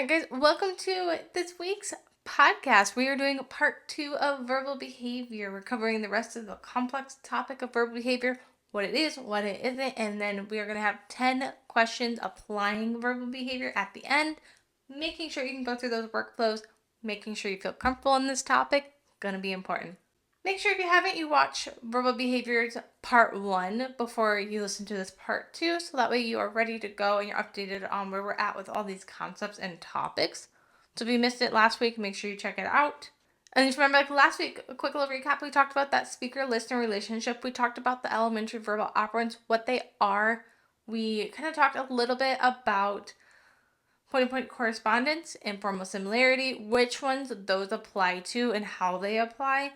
All right, guys, welcome to this week's podcast. We are doing part 2 of verbal behavior. We're covering the rest of the complex topic of verbal behavior, what it is, what it isn't, and then we are going to have 10 questions applying verbal behavior at the end, making sure you can go through those workflows, making sure you feel comfortable in this topic, going to be important. Make sure if you haven't, you watch Verbal Behaviors Part 1 before you listen to this Part 2, so that way you are ready to go and you're updated on where we're at with all these concepts and topics. So if you missed it last week, make sure you check it out. And just remember, like last week, a quick little recap, we talked about that speaker-listener relationship. We talked about the elementary verbal operants, what they are. We kind of talked a little bit about point-to-point correspondence, informal similarity, which ones those apply to and how they apply.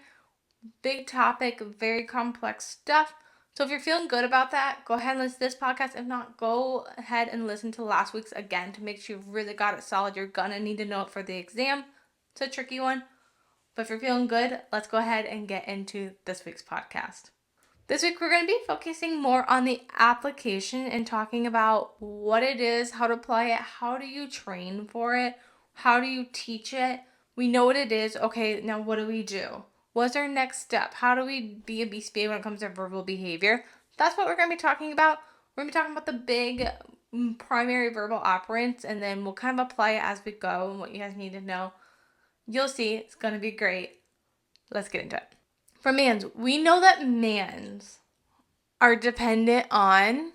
Big topic, very complex stuff. So if you're feeling good about that, go ahead and listen to this podcast. If not, go ahead and listen to last week's again to make sure you've really got it solid. You're gonna need to know it for the exam. It's a tricky one. But if you're feeling good, let's go ahead and get into this week's podcast. This week we're going to be focusing more on the application and talking about what it is, how to apply it, how do you train for it, how do you teach it. We know what it is. Okay, now what do we do? What's our next step? How do we be a BCBA when it comes to verbal behavior? That's what we're going to be talking about. We're going to be talking about the big primary verbal operants, and then we'll kind of apply it as we go and what you guys need to know. You'll see, it's going to be great. Let's get into it. For mands, we know that mands are dependent on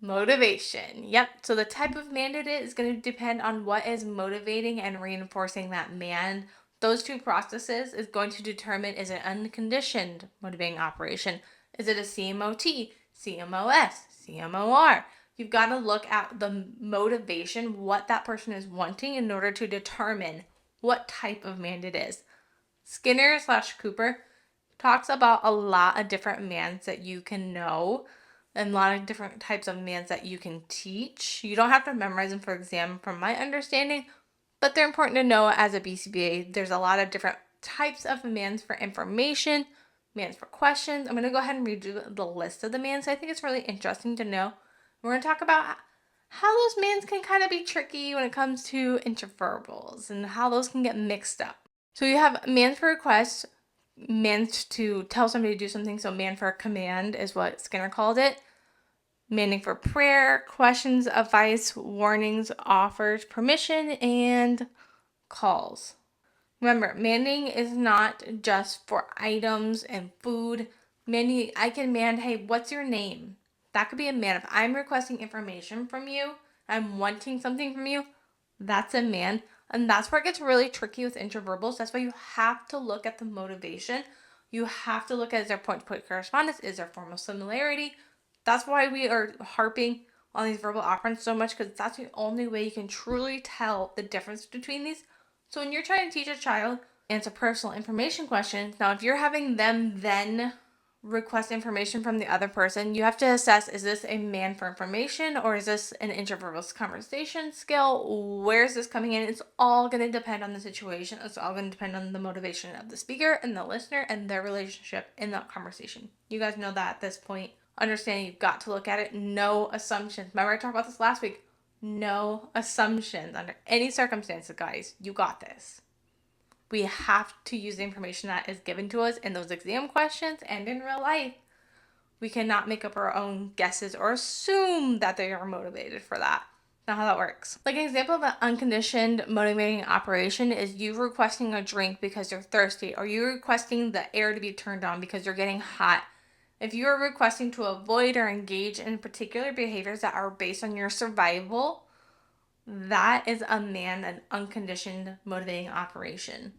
motivation. Yep, so the type of mand it is going to depend on what is motivating and reinforcing that mand. Those two processes is going to determine, is it unconditioned motivating operation? Is it a CMOT, CMOS, CMOR? You've got to look at the motivation, what that person is wanting in order to determine what type of mand it is. Skinner/Cooper talks about a lot of different mands that you can know and a lot of different types of mands that you can teach. You don't have to memorize them for exam from my understanding, but they're important to know as a BCBA. There's a lot of different types of mands for information, mands for questions. I'm going to go ahead and read you the list of the mands. I think it's really interesting to know. We're going to talk about how those mands can kind of be tricky when it comes to interverbals and how those can get mixed up. So you have mands for request, mands to tell somebody to do something. So man for a command is what Skinner called it. Manding for prayer, questions, advice, warnings, offers, permission, and calls. Remember, manding is not just for items and food. Manding, I can mand, hey, what's your name? That could be a mand. If I'm requesting information from you, I'm wanting something from you, that's a mand. And that's where it gets really tricky with interverbals. That's why you have to look at the motivation. You have to look at, is there point-to-point correspondence? Is there formal similarity? That's why we are harping on these verbal operants so much, because that's the only way you can truly tell the difference between these. So when you're trying to teach a child, and it's a personal information question, now if you're having them then request information from the other person, you have to assess, is this a mand for information or is this an interverbal conversation skill? Where is this coming in? It's all going to depend on the situation. It's all going to depend on the motivation of the speaker and the listener and their relationship in that conversation. You guys know that at this point. Understanding you've got to look at it. No assumptions. Remember I talked about this last week. No assumptions under any circumstances, guys. You got this. We have to use the information that is given to us in those exam questions and in real life. We cannot make up our own guesses or assume that they are motivated for that. Not how that works. Like an example of an unconditioned motivating operation is you requesting a drink because you're thirsty, or you requesting the air to be turned on because you're getting hot. If you are requesting to avoid or engage in particular behaviors that are based on your survival, that is a mand, an unconditioned motivating operation.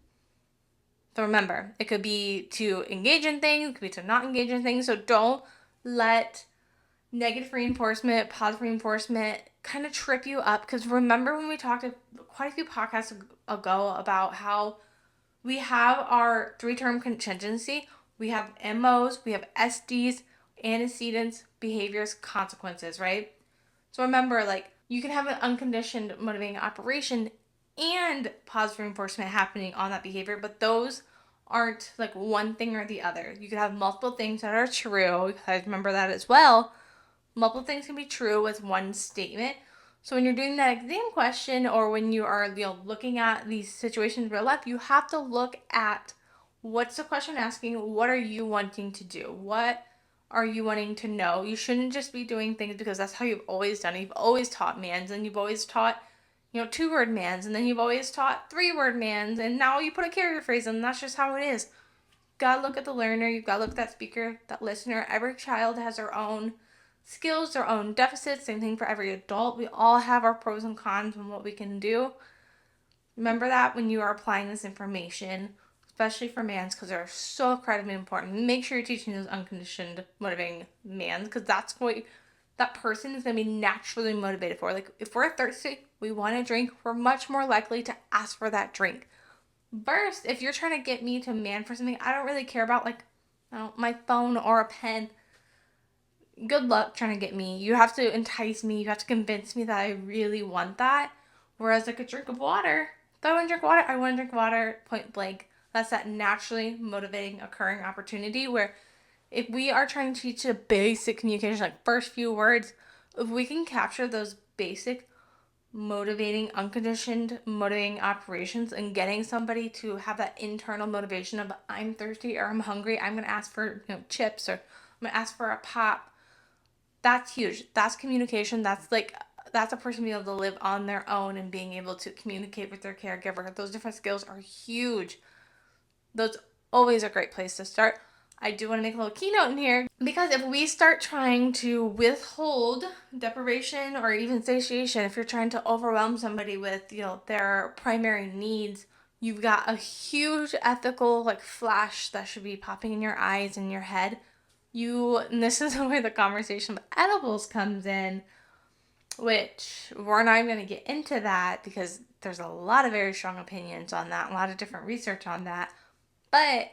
So remember, it could be to engage in things, it could be to not engage in things. So don't let negative reinforcement, positive reinforcement kind of trip you up. Because remember when we talked quite a few podcasts ago about how we have our 3-term contingency. We have MOs, we have SDs, antecedents, behaviors, consequences, right? So remember, like, you can have an unconditioned motivating operation and positive reinforcement happening on that behavior, but those aren't like one thing or the other. You could have multiple things that are true, because remember that as well. Multiple things can be true with one statement. So when you're doing that exam question, or when you are looking at these situations in real life, you have to look at what's the question asking, what are you wanting to do, what are you wanting to know. You shouldn't just be doing things because that's how you've always done it. You've always taught mands, and you've always taught 2-word mands, and then you've always taught 3-word mands, and now you put a carrier phrase in, and that's just how it is. You've got to look at the learner, you've got to look at that speaker, that listener. Every child has their own skills, their own deficits. Same thing for every adult. We all have our pros and cons and what we can do. Remember that when you are applying this information, especially for mands, because they're so incredibly important. Make sure you're teaching those unconditioned motivating mands, because that's what that person is going to be naturally motivated for. Like, if we're thirsty, we want a drink, we're much more likely to ask for that drink. First, if you're trying to get me to man for something I don't really care about, like my phone or a pen, good luck trying to get me. You have to entice me. You have to convince me that I really want that. Whereas like a drink of water, if I want to drink water, I want to drink water, point blank. That's that naturally motivating occurring opportunity where if we are trying to teach a basic communication, like first few words, if we can capture those basic motivating, unconditioned motivating operations and getting somebody to have that internal motivation of I'm thirsty or I'm hungry, I'm going to ask for chips, or I'm going to ask for a pop. That's huge. That's communication. That's a person being able to live on their own and being able to communicate with their caregiver. Those different skills are huge. Those always a great place to start. I do want to make a little keynote in here, because if we start trying to withhold deprivation or even satiation, if you're trying to overwhelm somebody with their primary needs, you've got a huge ethical flash that should be popping in your eyes and your head. And this is where the conversation of edibles comes in, which we're not even going to get into that because there's a lot of very strong opinions on that, a lot of different research on that. But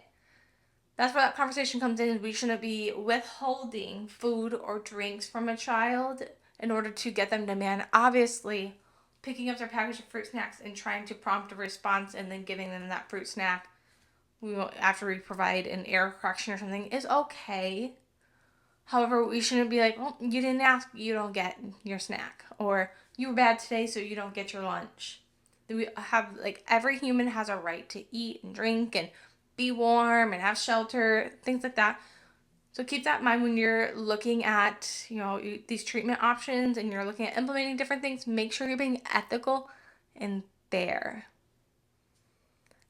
that's where that conversation comes in. We shouldn't be withholding food or drinks from a child in order to get them to man. Obviously, picking up their package of fruit snacks and trying to prompt a response and then giving them that fruit snack after we provide an error correction or something is okay. However, we shouldn't be like, oh, you didn't ask, you don't get your snack. Or you were bad today, so you don't get your lunch. We have, every human has a right to eat and drink and be warm and have shelter, things like that. So keep that in mind when you're looking at, these treatment options and you're looking at implementing different things. Make sure you're being ethical and fair.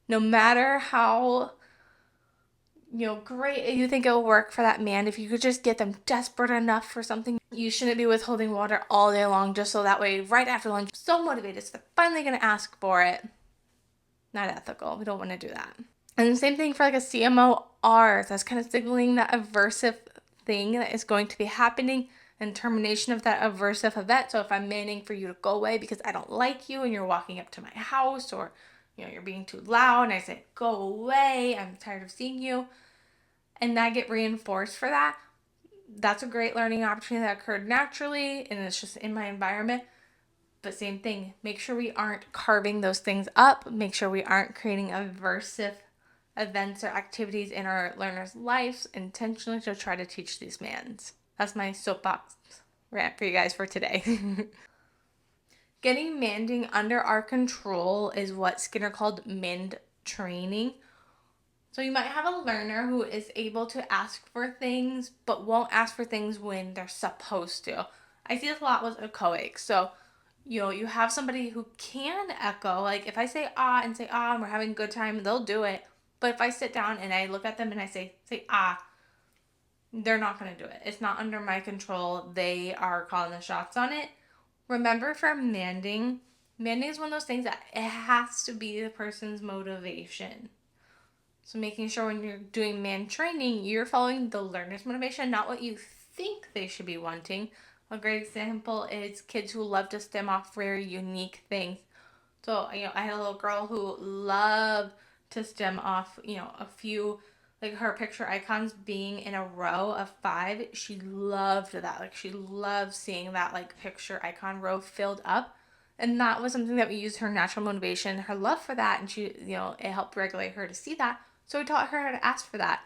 No matter how great you think it'll work for that man, if you could just get them desperate enough for something, you shouldn't be withholding water all day long just so that way right after lunch, so motivated, so they're finally going to ask for it. Not ethical. We don't want to do that. And the same thing for a CMOR. That's kind of signaling that aversive thing that is going to be happening and termination of that aversive event. So if I'm manning for you to go away because I don't like you and you're walking up to my house, or you're being too loud and I say, go away, I'm tired of seeing you, and I get reinforced for that, that's a great learning opportunity that occurred naturally and it's just in my environment. But same thing, make sure we aren't carving those things up. Make sure we aren't creating aversive events or activities in our learners' lives intentionally to try to teach these mands. That's my soapbox rant for you guys for today. Getting manding under our control is what Skinner called mand training. So you might have a learner who is able to ask for things but won't ask for things when they're supposed to. I see this a lot with echoics. So you have somebody who can echo. Like if I say and say and we're having a good time, they'll do it. But if I sit down and I look at them and I say they're not going to do it. It's not under my control. They are calling the shots on it. Remember, for manding is one of those things that it has to be the person's motivation. So making sure when you're doing mand training, you're following the learner's motivation, not what you think they should be wanting. A great example is kids who love to stem off very unique things. So, I had a little girl who loved to stem off, a few, her picture icons being in a row of 5. She loved that. She loved seeing that, picture icon row filled up. And that was something that we used her natural motivation, her love for that. And she, it helped regulate her to see that. So we taught her how to ask for that.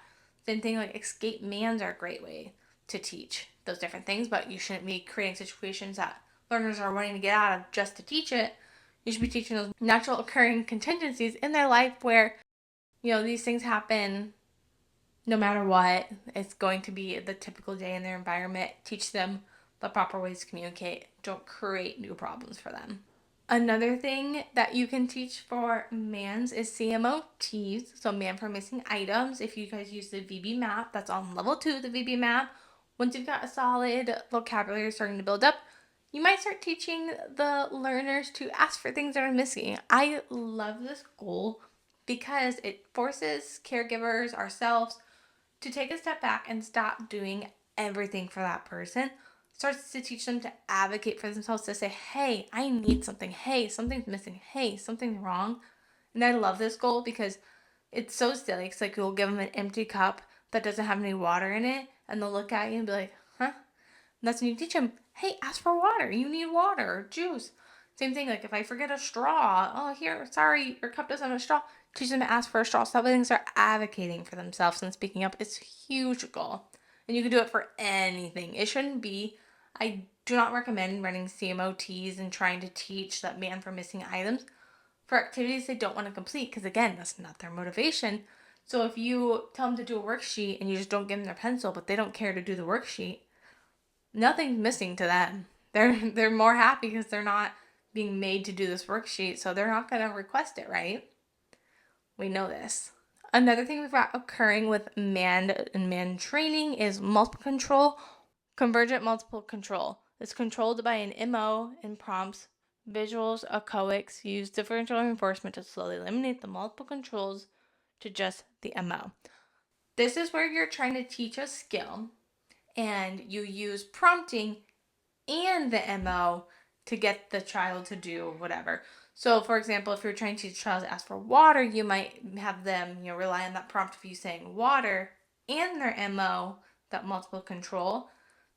Same thing, escape mands are a great way to teach those different things, but you shouldn't be creating situations that learners are wanting to get out of just to teach it. You should be teaching those natural occurring contingencies in their life where, these things happen no matter what. It's going to be the typical day in their environment. Teach them the proper ways to communicate. Don't create new problems for them. Another thing that you can teach for mands is CMOTs, so man for missing items. If you guys use the VB map, that's on level 2, the VB map. Once you've got a solid vocabulary starting to build up, you might start teaching the learners to ask for things that are missing. I love this goal because it forces caregivers, ourselves, to take a step back and stop doing everything for that person. Starts to teach them to advocate for themselves, to say, hey, I need something. Hey, something's missing. Hey, something's wrong. And I love this goal because it's so silly. It's like you'll give them an empty cup that doesn't have any water in it, and they'll look at you and be like, huh? And that's when you teach them, hey, ask for water. You need water or juice. Same thing, like if I forget a straw, oh, here, sorry, your cup doesn't have a straw. Teach them to ask for a straw. So that way they start advocating for themselves and speaking up. It's a huge goal. And you can do it for anything. It shouldn't be, I do not recommend running CMOTs and trying to teach that man for missing items for activities they don't want to complete, because again, that's not their motivation. So if you tell them to do a worksheet and you just don't give them their pencil, but they don't care to do the worksheet, nothing's missing to them. They're more happy because they're not being made to do this worksheet, so they're not going to request it, right? We know this. Another thing we've got occurring with mand and mand training is multiple control, convergent multiple control. It's controlled by an MO in prompts. Visuals, echoics use differential reinforcement to slowly eliminate the multiple controls to just the MO. This is where you're trying to teach a skill and you use prompting and the MO to get the child to do whatever. So, for example, if you're trying to teach a child to ask for water, you might have them, rely on that prompt of you saying water and their MO, that multiple control,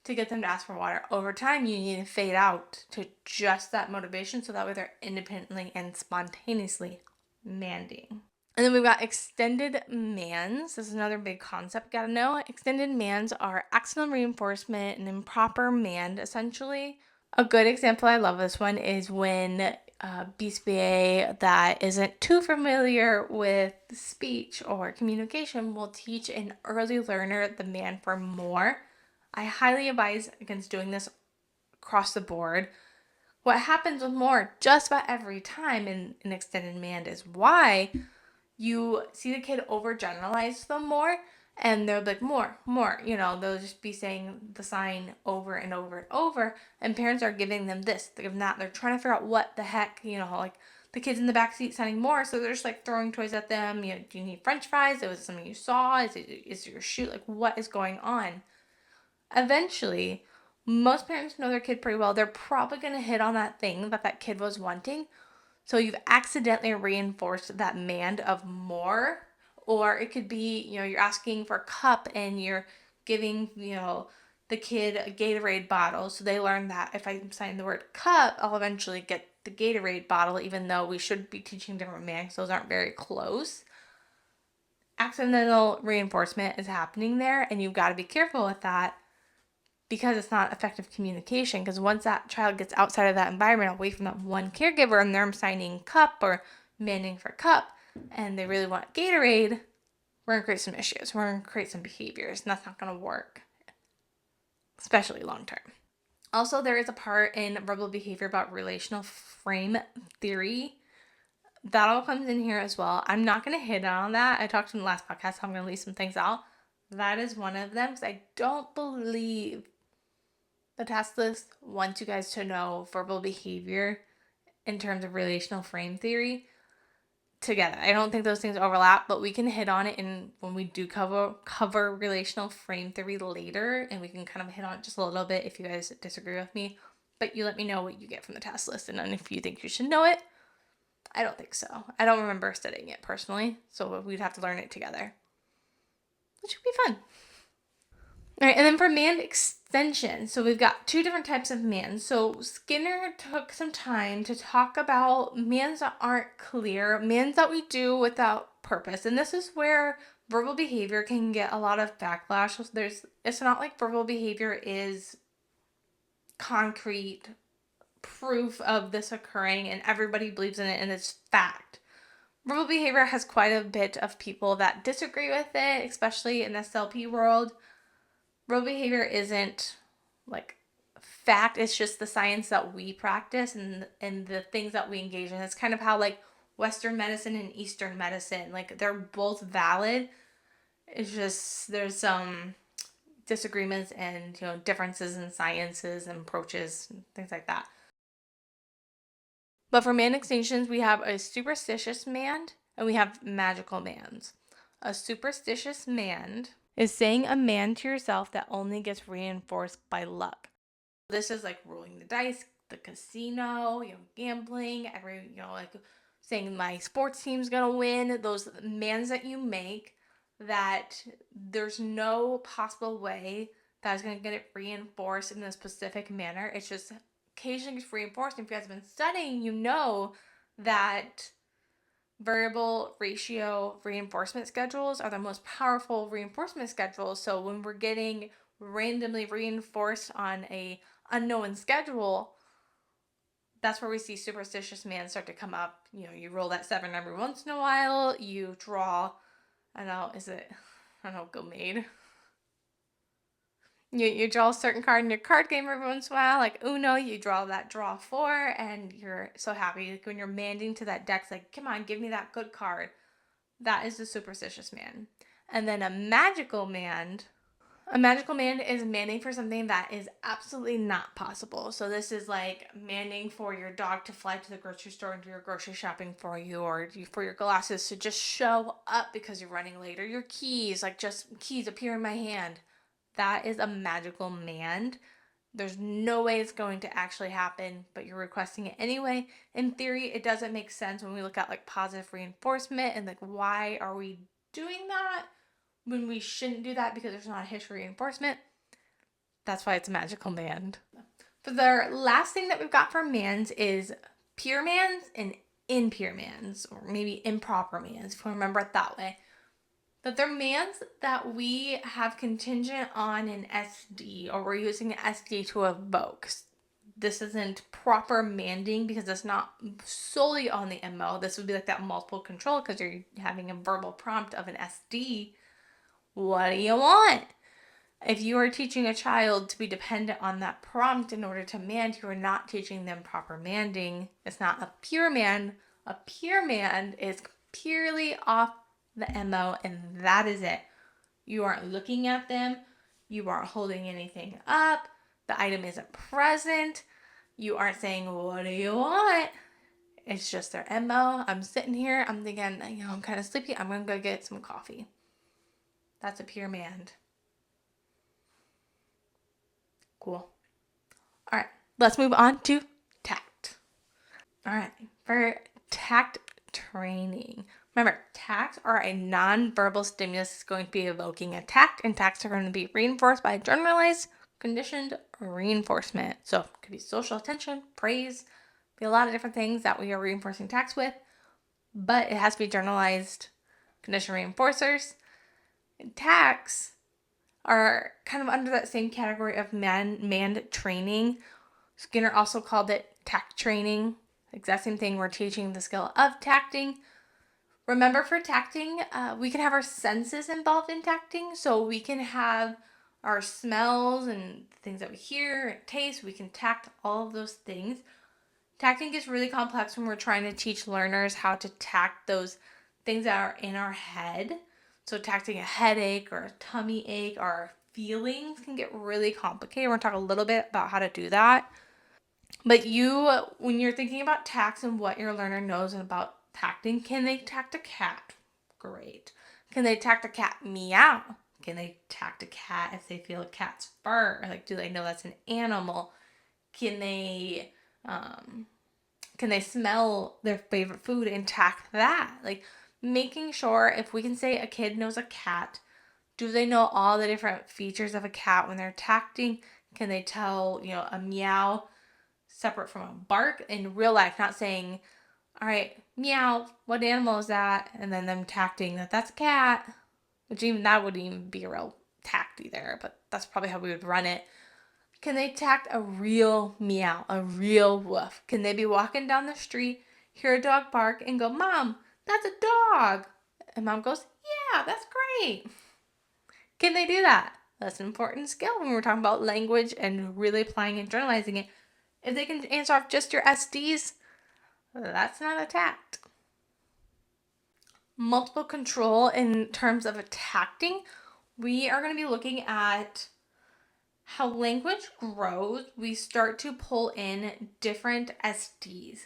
to get them to ask for water. Over time, you need to fade out to just that motivation so that way they're independently and spontaneously manding. And then we've got extended mands. This is another big concept you gotta know. Extended mands are accidental reinforcement and improper mand, essentially. A good example, I love this one, is when BCBA that isn't too familiar with speech or communication will teach an early learner the man for more. I highly advise against doing this across the board. What happens with more just about every time in an extended mand is why you see the kid overgeneralize them more, and they'll be like, more, they'll just be saying the sign over and over and over, and parents are giving them this, they're giving that, they're trying to figure out what the heck, like the kids in the back seat signing more, so they're just like throwing toys at them. Do you need french fries? It was something you saw? Is it your shoe? Like, what is going on? Eventually, most parents know their kid pretty well. They're probably going to hit on that thing that kid was wanting. So you've accidentally reinforced that mand of more. Or it could be, you're asking for a cup and you're giving, the kid a Gatorade bottle. So they learn that if I'm saying the word cup, I'll eventually get the Gatorade bottle, even though we should be teaching different mands. Those aren't very close. Accidental reinforcement is happening there, and you've got to be careful with that because it's not effective communication. Because once that child gets outside of that environment, away from that one caregiver, and they're signing cup or manning for cup, and they really want Gatorade, we're going to create some issues. We're going to create some behaviors, and that's not going to work, especially long term. Also, there is a part in verbal behavior about relational frame theory. That all comes in here as well. I'm not going to hit on that. I talked in the last podcast, so I'm going to leave some things out. That is one of them, because I don't believe the task list wants you guys to know verbal behavior in terms of relational frame theory together. I don't think those things overlap, but we can hit on it when we do cover relational frame theory later, and we can kind of hit on it just a little bit if you guys disagree with me. But you let me know what you get from the task list, and then if you think you should know it. I don't think so. I don't remember studying it personally, so we'd have to learn it together, which would be fun. All right, and then for mand extension, so we've got two different types of mands. So Skinner took some time to talk about mands that aren't clear, mands that we do without purpose. And this is where verbal behavior can get a lot of backlash. It's not like verbal behavior is concrete proof of this occurring and everybody believes in it and it's fact. Verbal behavior has quite a bit of people that disagree with it, especially in the SLP world. Verbal behavior isn't like fact, it's just the science that we practice and the things that we engage in. It's kind of how like Western medicine and Eastern medicine, like they're both valid. It's just there's some disagreements and differences in sciences and approaches and things like that. But for man extinctions, we have a superstitious mand and we have magical mands. A superstitious mand is saying a mand to yourself that only gets reinforced by luck. This is like rolling the dice, the casino, gambling, like saying my sports team's gonna win. Those mands that you make that there's no possible way that is gonna get it reinforced in a specific manner. It's just occasionally gets reinforced. And if you guys have been studying, you know that variable ratio reinforcement schedules are the most powerful reinforcement schedules. So when we're getting randomly reinforced on a unknown schedule, that's where we see superstitious man start to come up. You roll that 7 every once in a while, you draw, go made. You draw a certain card in your card game every once in a while, like Uno, you draw that draw 4, and you're so happy. Like when you're manding to that deck, it's like, come on, give me that good card. That is the superstitious man. And then a magical man is manning for something that is absolutely not possible. So this is like manning for your dog to fly to the grocery store and do your grocery shopping for you, or for your glasses to just show up because you're running late, or your keys, like just keys appear in my hand. That is a magical mand. There's no way it's going to actually happen, but you're requesting it anyway. In theory, it doesn't make sense when we look at like positive reinforcement and like why are we doing that when we shouldn't do that because there's not a history reinforcement. That's why it's a magical mand. But the last thing that we've got for mands is pure mands and impure mands, or maybe improper mands, if we remember it that way. But they're mands that we have contingent on an SD, or we're using an SD to evoke. This isn't proper manding because it's not solely on the MO. This would be like that multiple control because you're having a verbal prompt of an SD. What do you want? If you are teaching a child to be dependent on that prompt in order to mand, you are not teaching them proper manding. It's not a pure mand. A pure mand is purely off the MO, and that is it. You aren't looking at them. You aren't holding anything up. The item isn't present. You aren't saying, what do you want? It's just their MO. I'm sitting here. I'm thinking, I'm kind of sleepy. I'm going to go get some coffee. That's a pure mand. Cool. All right. Let's move on to tact. All right. For tact training, remember, tacts are a non-verbal stimulus that's going to be evoking a tact, and tacts are going to be reinforced by generalized conditioned reinforcement. So it could be social attention, praise, be a lot of different things that we are reinforcing tacts with, but it has to be generalized conditioned reinforcers. And tacts are kind of under that same category of mand training. Skinner also called it tact training. Exact same thing. We're teaching the skill of tacting. Remember, for tacting, we can have our senses involved in tacting. So we can have our smells and things that we hear and taste. We can tact all of those things. Tacting gets really complex when we're trying to teach learners how to tact those things that are in our head. So tacting a headache or a tummy ache or our feelings can get really complicated. We're going to talk a little bit about how to do that. But when you're thinking about tacts and what your learner knows about tacting, can they tact a cat? Great. Can they tact a cat? Meow. Can they tact a cat if they feel a cat's fur? Like, do they know that's an animal? Can they smell their favorite food and tact that? Like, making sure if we can say a kid knows a cat, do they know all the different features of a cat when they're tacting? Can they tell, a meow separate from a bark in real life, not saying, all right, meow, what animal is that? And then them tacting that's a cat, which even that wouldn't even be a real tact either, but that's probably how we would run it. Can they tact a real meow, a real woof? Can they be walking down the street, hear a dog bark, and go, Mom, that's a dog? And Mom goes, yeah, that's great. Can they do that? That's an important skill when we're talking about language and really applying and generalizing it. If they can answer off just your SDs, that's not a tact. Multiple control in terms of tacting, we are going to be looking at how language grows. We start to pull in different SDs.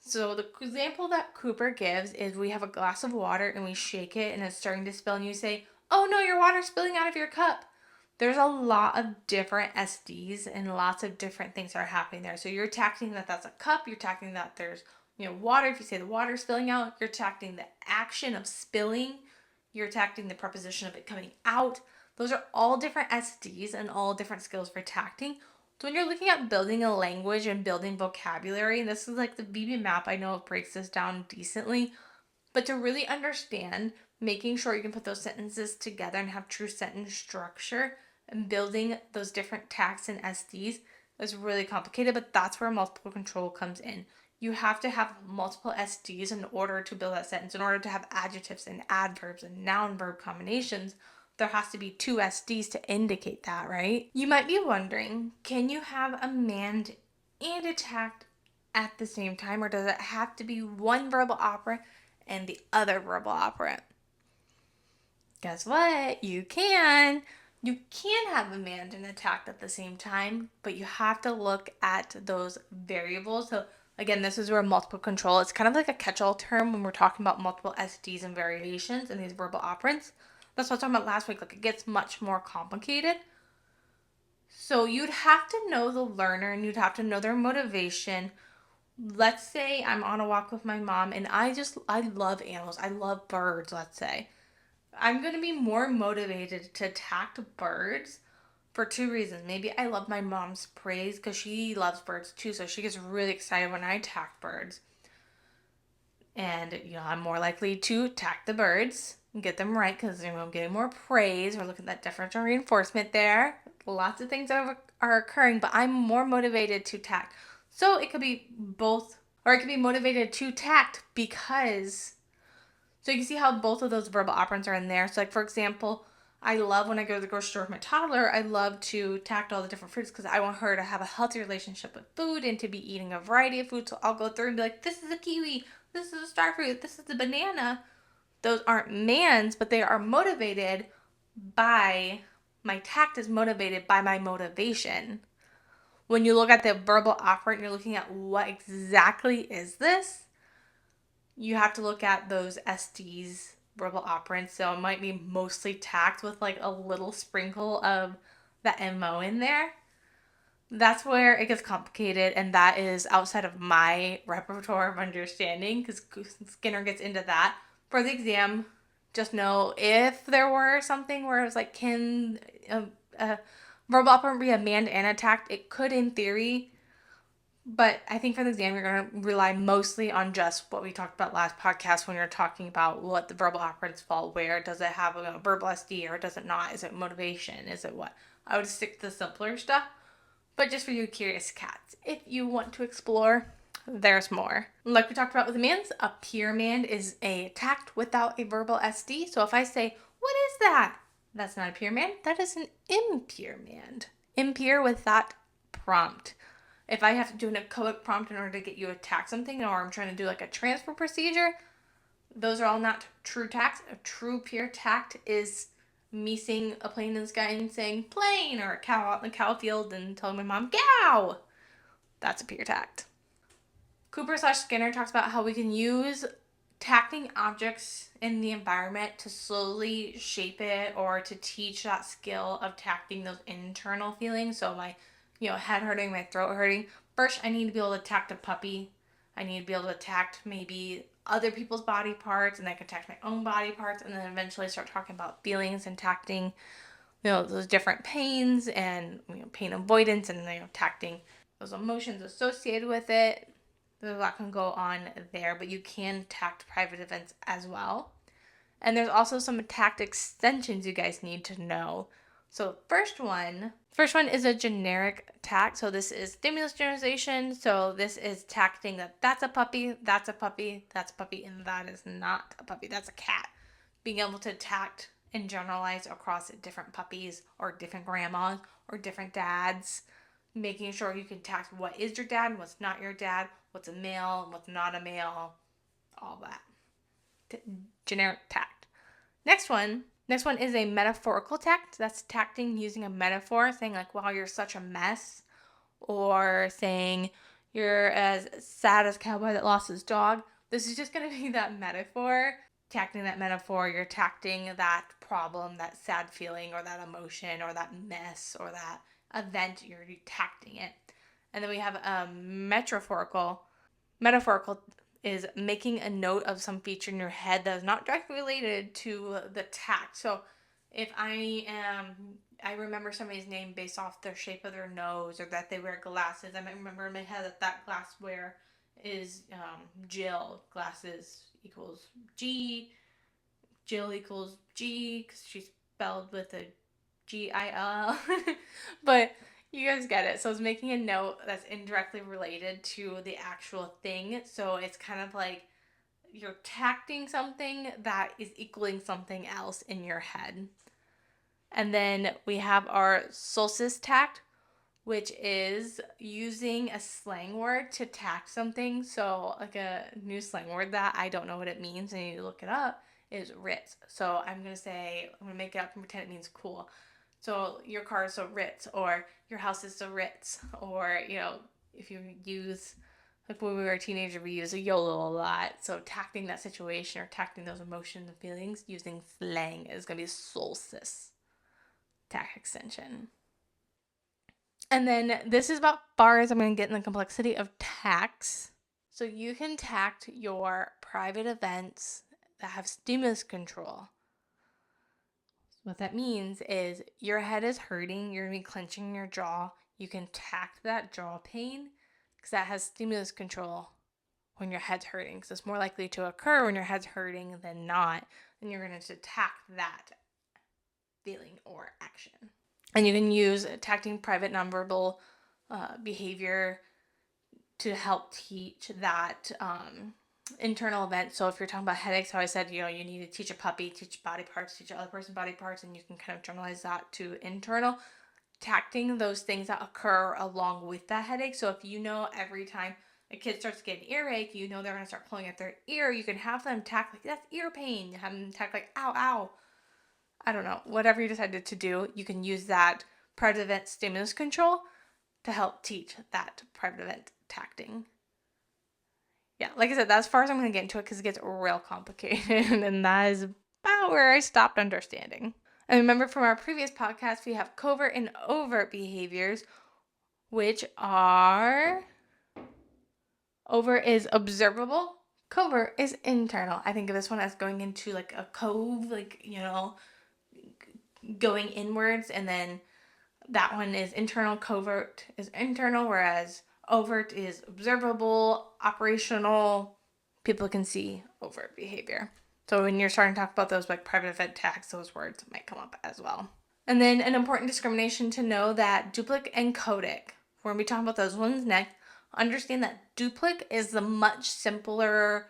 So the example that Cooper gives is we have a glass of water and we shake it and it's starting to spill and you say, oh no, your water's spilling out of your cup. There's a lot of different SDs and lots of different things that are happening there. So you're tacting that that's a cup, you're tacting that there's water. If you say the water's spilling out, you're tacting the action of spilling, you're tacting the preposition of it coming out. Those are all different SDs and all different skills for tacting. So when you're looking at building a language and building vocabulary, and this is like the BB map, I know it breaks this down decently, but to really understand, making sure you can put those sentences together and have true sentence structure and building those different tacts and SDs is really complicated, but that's where multiple control comes in. You have to have multiple SDs in order to build that sentence, in order to have adjectives and adverbs and noun verb combinations. There has to be two SDs to indicate that, right? You might be wondering, can you have a mand and a tact at the same time, or does it have to be one verbal operant and the other verbal operant? Guess what? You can. You can have a mand and a tact at the same time, but you have to look at those variables. So again, this is where multiple control, it's kind of like a catch-all term when we're talking about multiple SDs and variations in these verbal operants. That's what I was talking about last week. Like, it gets much more complicated. So you'd have to know the learner and you'd have to know their motivation. Let's say I'm on a walk with my mom and I love animals. I love birds, let's say. I'm going to be more motivated to tact birds for two reasons. Maybe I love my mom's praise because she loves birds too, so she gets really excited when I tact birds. And, I'm more likely to tact the birds and get them right because, I'm getting more praise. We're looking at that differential reinforcement there. Lots of things are occurring, but I'm more motivated to tact. So it could be both, or it could be motivated to tact because, so you can see how both of those verbal operants are in there. So like, for example, I love when I go to the grocery store with my toddler, I love to tact all the different fruits because I want her to have a healthy relationship with food and to be eating a variety of food. So I'll go through and be like, this is a kiwi, this is a star fruit, this is the banana. Those aren't mands, but they are motivated by, my tact is motivated by my motivation. When you look at the verbal operant, you're looking at what exactly is this? You have to look at those SDs, verbal operants. So it might be mostly tact with like a little sprinkle of the MO in there. That's where it gets complicated, and that is outside of my repertoire of understanding because Skinner gets into that. For the exam, just know if there were something where it was like, can a verbal operant be a mand and a tact? It could in theory, but I think for the exam, you're going to rely mostly on just what we talked about last podcast when you're talking about what the verbal operants fall where. Does it have a verbal SD or does it not? Is it motivation? Is it what? I would stick to the simpler stuff. But just for you curious cats, if you want to explore, there's more. Like we talked about with the mands, a pure mand is a tact without a verbal SD. So if I say, what is that? That's not a pure mand. That is an impure mand. Impure with that prompt. If I have to do an echoic prompt in order to get you to tact something, or I'm trying to do like a transfer procedure, those are all not true tacts. A true pure tact is me seeing a plane in the sky and saying plane, or a cow out in the cow field and telling my mom cow. That's a pure tact. Cooper/Skinner talks about how we can use tacting objects in the environment to slowly shape it or to teach that skill of tacting those internal feelings. So my head hurting, my throat hurting. First, I need to be able to tact a puppy. I need to be able to tact maybe other people's body parts, and I can tact my own body parts, and then eventually start talking about feelings and tacting, those different pains and pain avoidance, and tacting those emotions associated with it. There's a lot can go on there, but you can tact private events as well. And there's also some tact extensions you guys need to know. So first one is a generic tact. So this is stimulus generalization. So this is tacting that's a puppy, that's a puppy, that's a puppy, and that is not a puppy, that's a cat. Being able to tact and generalize across different puppies or different grandmas or different dads. Making sure you can tact what is your dad and what's not your dad, what's a male and what's not a male, all that. Generic tact. Next one is a metaphorical tact. That's tacting using a metaphor, saying like, wow, you're such a mess. Or saying you're as sad as a cowboy that lost his dog. This is just going to be that metaphor. Tacting that metaphor, you're tacting that problem, that sad feeling, or that emotion, or that mess, or that event, you're tacting it. And then we have a metaphorical is making a note of some feature in your head that is not directly related to the tact. So if I remember somebody's name based off their shape of their nose or that they wear glasses, I might remember in my head that glassware is Jill. Glasses equals G. Jill equals G because she's spelled with a Gil. But you guys get it. So it's making a note that's indirectly related to the actual thing. So it's kind of like you're tacting something that is equaling something else in your head. And then we have our solstice tact, which is using a slang word to tact something. So like a new slang word that I don't know what it means, I need to look it up, is Ritz. So I'm going to make it up and pretend it means cool. So your car is so Ritz, or your house is so Ritz, or, if you use, like when we were a teenager, we use a YOLO a lot. So tacting that situation or tacting those emotions and feelings using slang is going to be solstice tact extension. And then this is about far as I'm going to get in the complexity of tacts. So you can tact your private events that have stimulus control. What that means is your head is hurting, you're going to be clenching your jaw. You can tact that jaw pain because that has stimulus control when your head's hurting. So it's more likely to occur when your head's hurting than not. And you're going to tact that feeling or action. And you can use tacting private nonverbal behavior to help teach that internal event. So if you're talking about headaches, how I said, you need to teach a puppy, teach body parts, teach other person's body parts, and you can kind of generalize that to internal. Tacting those things that occur along with that headache. So if every time a kid starts getting earache, they're going to start pulling at their ear, you can have them tact like, that's ear pain. Have them tact like, ow, ow. I don't know. Whatever you decided to do, you can use that private event stimulus control to help teach that private event tacting. Yeah, like I said, that's as far as I'm going to get into it because it gets real complicated, and that is about where I stopped understanding. And remember from our previous podcast, we have covert and overt behaviors, which are overt is observable, covert is internal. I think of this one as going into like a cove, going inwards, and then that one is internal, covert is internal, whereas overt is observable, operational. People can see overt behavior. So when you're starting to talk about those like private event tags, those words might come up as well. And then an important discrimination to know that duplicate and codic, we're going to be talking about those ones next. Understand that duplicate is the much simpler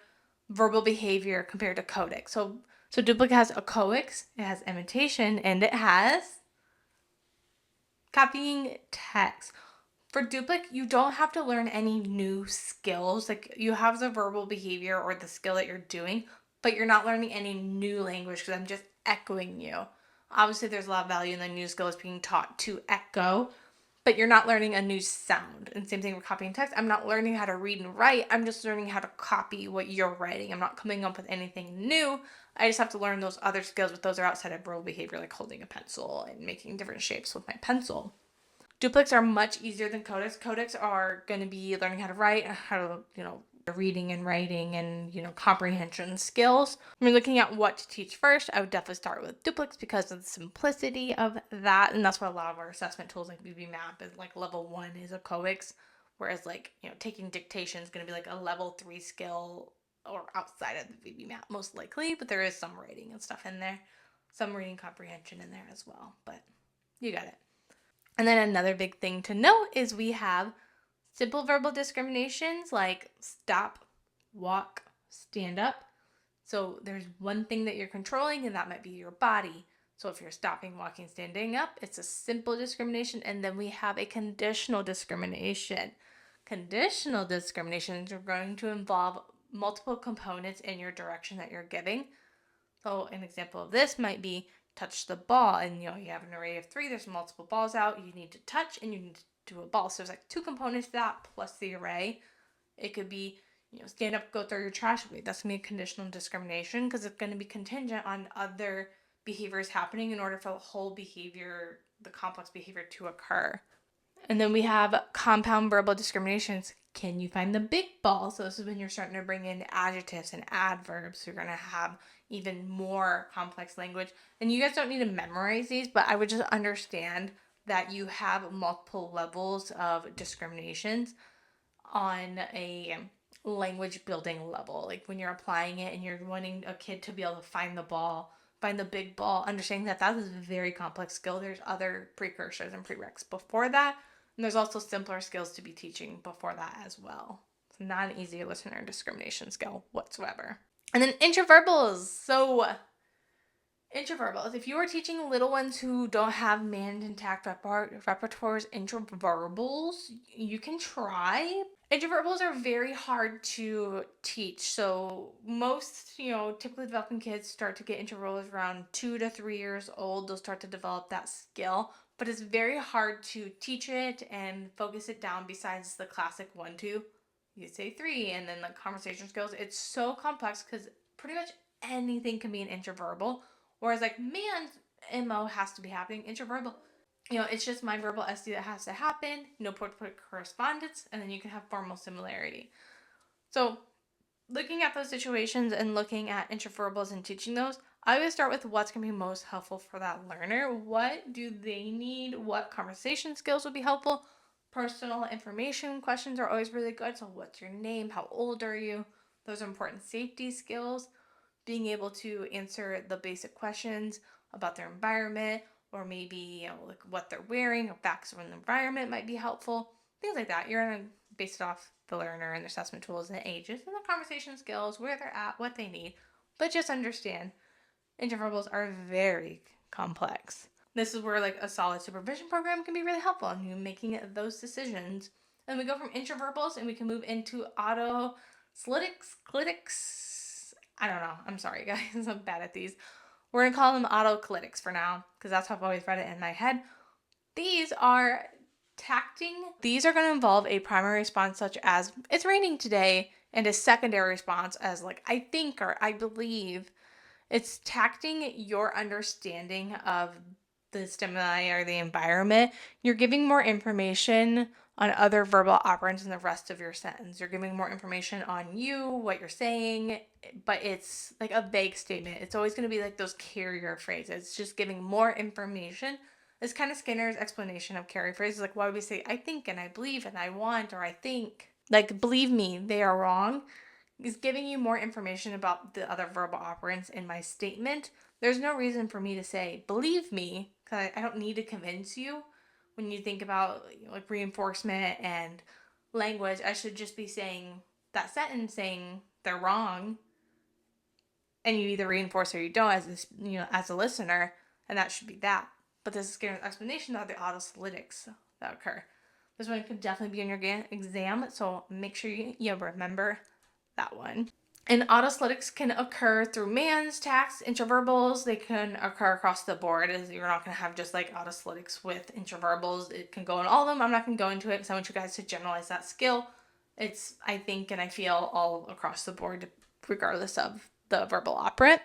verbal behavior compared to codic. So duplicate has echoics, it has imitation, and it has copying text. For duplicate, you don't have to learn any new skills. Like you have the verbal behavior or the skill that you're doing, but you're not learning any new language because I'm just echoing you. Obviously, there's a lot of value in the new skills being taught to echo, but you're not learning a new sound. And same thing with copying text. I'm not learning how to read and write. I'm just learning how to copy what you're writing. I'm not coming up with anything new. I just have to learn those other skills, but those are outside of verbal behavior, like holding a pencil and making different shapes with my pencil. Duplics are much easier than codics. Codics are going to be learning how to write, how to, reading and writing and, comprehension skills. When we're looking at what to teach first, I would definitely start with duplics because of the simplicity of that. And that's what a lot of our assessment tools like BBMAP is like level 1 is a codics. Whereas taking dictation is going to be like a level 3 skill or outside of the BBMAP most likely. But there is some writing and stuff in there. Some reading comprehension in there as well. But You got it. And then another big thing to note is we have simple verbal discriminations like stop, walk, stand up. So there's one thing that you're controlling, and that might be your body. So if you're stopping, walking, standing up, it's a simple discrimination. And then we have a conditional discrimination. Conditional discriminations are going to involve multiple components in your direction that you're giving. So an example of this might be touch the ball, and you have an array of 3, there's multiple balls out, you need to touch and you need to do a ball. So there's like 2 components to that plus the array. It could be, stand up, go throw your trash away. That's going to be conditional discrimination because it's going to be contingent on other behaviors happening in order for the whole behavior, the complex behavior, to occur. And then we have compound verbal discriminations. Can you find the big ball? So this is when you're starting to bring in adjectives and adverbs. You're going to have even more complex language. And you guys don't need to memorize these, but I would just understand that you have multiple levels of discriminations on a language building level. Like when you're applying it and you're wanting a kid to be able to find the ball, find the big ball, understanding that is a very complex skill. There's other precursors and prereqs before that. And there's also simpler skills to be teaching before that as well. It's not an easy listener discrimination skill whatsoever. And then interverbals. So interverbals. If you are teaching little ones who don't have mand and tact repertoires, interverbals, you can try. Interverbals are very hard to teach. So most, typically developing kids start to get interverbals around 2 to 3 years old. They'll start to develop that skill. But it's very hard to teach it and focus it down besides the classic 1, 2. You say 3, and then the conversation skills. It's so complex because pretty much anything can be an interverbal. Whereas like man's MO has to be happening. Interverbal, it's just my verbal SD that has to happen. Point-to-point correspondence, and then you can have formal similarity. So looking at those situations and looking at interverbals and teaching those, I would start with what's going to be most helpful for that learner. What do they need? What conversation skills would be helpful? Personal information questions are always really good. So what's your name? How old are you? Those are important safety skills. Being able to answer the basic questions about their environment, or maybe like what they're wearing, or facts from the environment might be helpful. Things like that. You're going to base it off the learner and their assessment tools and ages and the conversation skills, where they're at, what they need. But just understand, interverbals are very complex. This is where like a solid supervision program can be really helpful in you making those decisions. And we go from interverbals and we can move into autoclitics. I don't know. I'm sorry, guys. I'm bad at these. We're going to call them autoclitics for now because that's how I've always read it in my head. These are tacting. These are going to involve a primary response such as, it's raining today, and a secondary response as like, I think or I believe. It's tacting your understanding of the stimuli or the environment. You're giving more information on other verbal operands in the rest of your sentence. You're giving more information on you, what you're saying, but it's like a vague statement. It's always going to be like those carrier phrases. It's just giving more information. It's kind of Skinner's explanation of carrier phrases. Like, why would we say, I think and I believe and I want, or I think. Like, believe me, they are wrong. Is giving you more information about the other verbal operands in my statement. There's no reason for me to say, believe me, because I don't need to convince you. When you think about like reinforcement and language, I should just be saying that sentence, saying they're wrong, and you either reinforce or you don't as a listener, and that should be that. But this is an explanation of the autoclitics that occur. This one could definitely be in your exam, so make sure you remember that one. And autoclitics can occur through mands, tacts, interverbals. They can occur across the board. As you're not going to have just like autoclitics with interverbals. It can go in all of them. I'm not going to go into it because I want you guys to generalize that skill. It's, I think, and I feel all across the board, regardless of the verbal operant.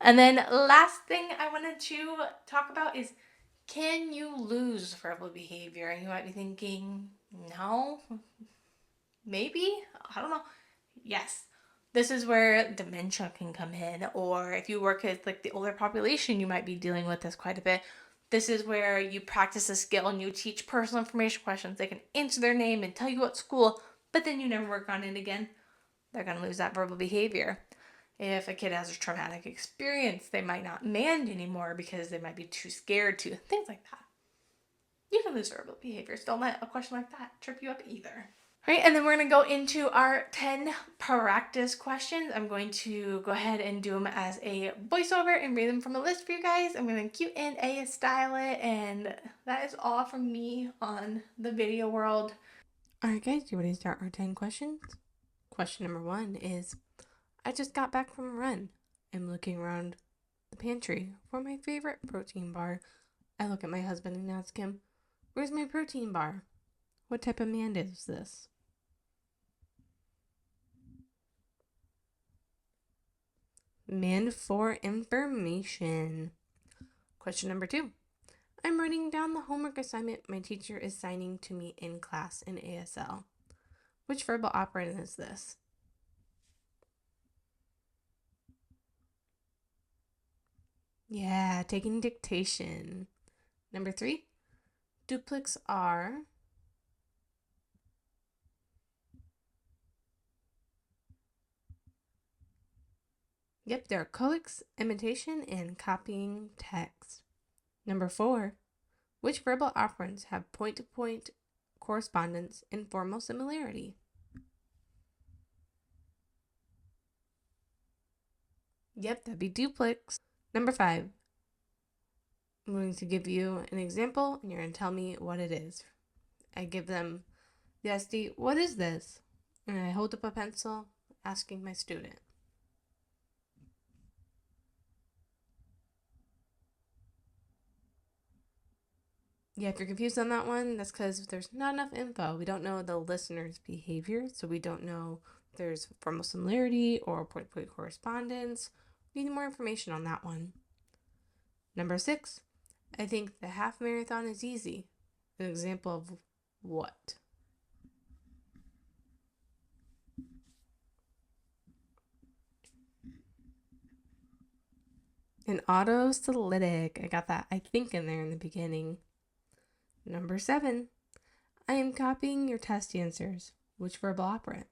And then last thing I wanted to talk about is, can you lose verbal behavior? And you might be thinking, no, maybe, I don't know. Yes, this is where dementia can come in, or if you work with like the older population, you might be dealing with this quite a bit. This is where you practice a skill and you teach personal information questions. They can answer their name and tell you what school, but then you never work on it again. They're going to lose that verbal behavior. If a kid has a traumatic experience, they might not mand anymore because they might be too scared to, things like that. You can lose verbal behaviors. Don't let a question like that trip you up either. All right, and then we're going to go into our 10 practice questions. I'm going to go ahead and do them as a voiceover and read them from a list for you guys. I'm going to Q&A style it, and that is all from me on the video world. All right, guys, you ready to start our 10 questions? Question number 1 is, I just got back from a run. I'm looking around the pantry for my favorite protein bar. I look at my husband and ask him, where's my protein bar? What type of mand is this? Mand for information. Question number 2. I'm writing down the homework assignment my teacher is signing to me in class in ASL. Which verbal operand is this? Yeah, taking dictation. Number 3. Duplics are... Yep, they're collocs, imitation, and copying text. Number 4. Which verbal operands have point-to-point correspondence and formal similarity? Yep, that'd be duplics. Number 5. I'm going to give you an example, and you're going to tell me what it is. I give them the SD, what is this? And I hold up a pencil, asking my student. Yeah, if you're confused on that one, that's because there's not enough info. We don't know the listener's behavior, so we don't know if there's formal similarity or point-to-point correspondence. We need more information on that one. Number 6, I think the half marathon is easy. An example of what? An autoclitic. I got that I think in there in the beginning. Number 7, I am copying your test answers. Which verbal operant?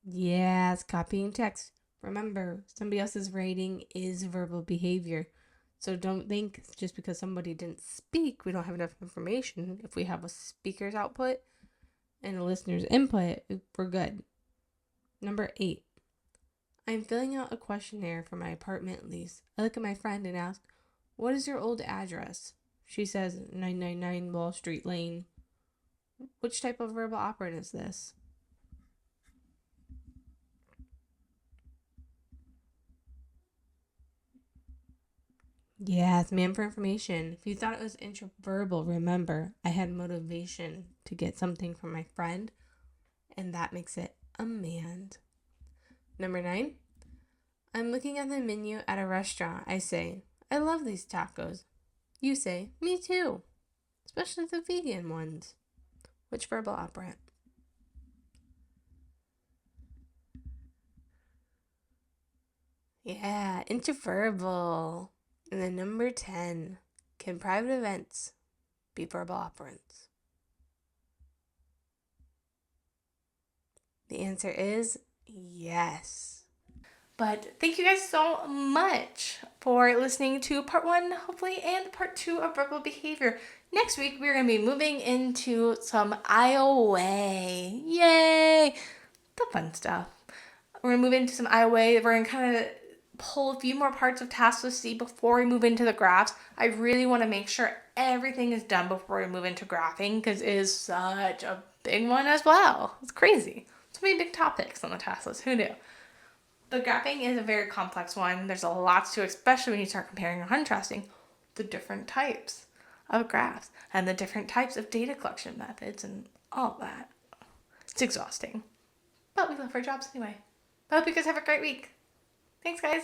Yeah, it's copying text. Remember, somebody else's writing is verbal behavior. So don't think just because somebody didn't speak, we don't have enough information. If we have a speaker's output and a listener's input, we're good. Number 8, I'm filling out a questionnaire for my apartment lease. I look at my friend and ask, what is your old address? She says 999 Wall Street Lane. Which type of verbal operant is this? Yeah, it's man for information. If you thought it was introverbal, remember, I had motivation to get something from my friend, and that makes it a mand. Number 9, I'm looking at the menu at a restaurant. I say, I love these tacos. You say, me too, especially the vegan ones. Which verbal operant? Yeah, interverbal. And then number 10, can private events be verbal operands? The answer is yes. But thank you guys so much for listening to part 1, hopefully, and part 2 of verbal behavior. Next week, we're going to be moving into some IOA. Yay! The fun stuff. We're going to move into some IOA. We're going to kind of pull a few more parts of task list C before we move into the graphs. I really want to make sure everything is done before we move into graphing because it is such a big one as well. It's crazy. So many big topics on the task list. Who knew? The graphing is a very complex one. There's a lot to it, especially when you start comparing and contrasting the different types of graphs and the different types of data collection methods and all that. It's exhausting. But we love our jobs anyway. I hope you guys have a great week. Thanks, guys.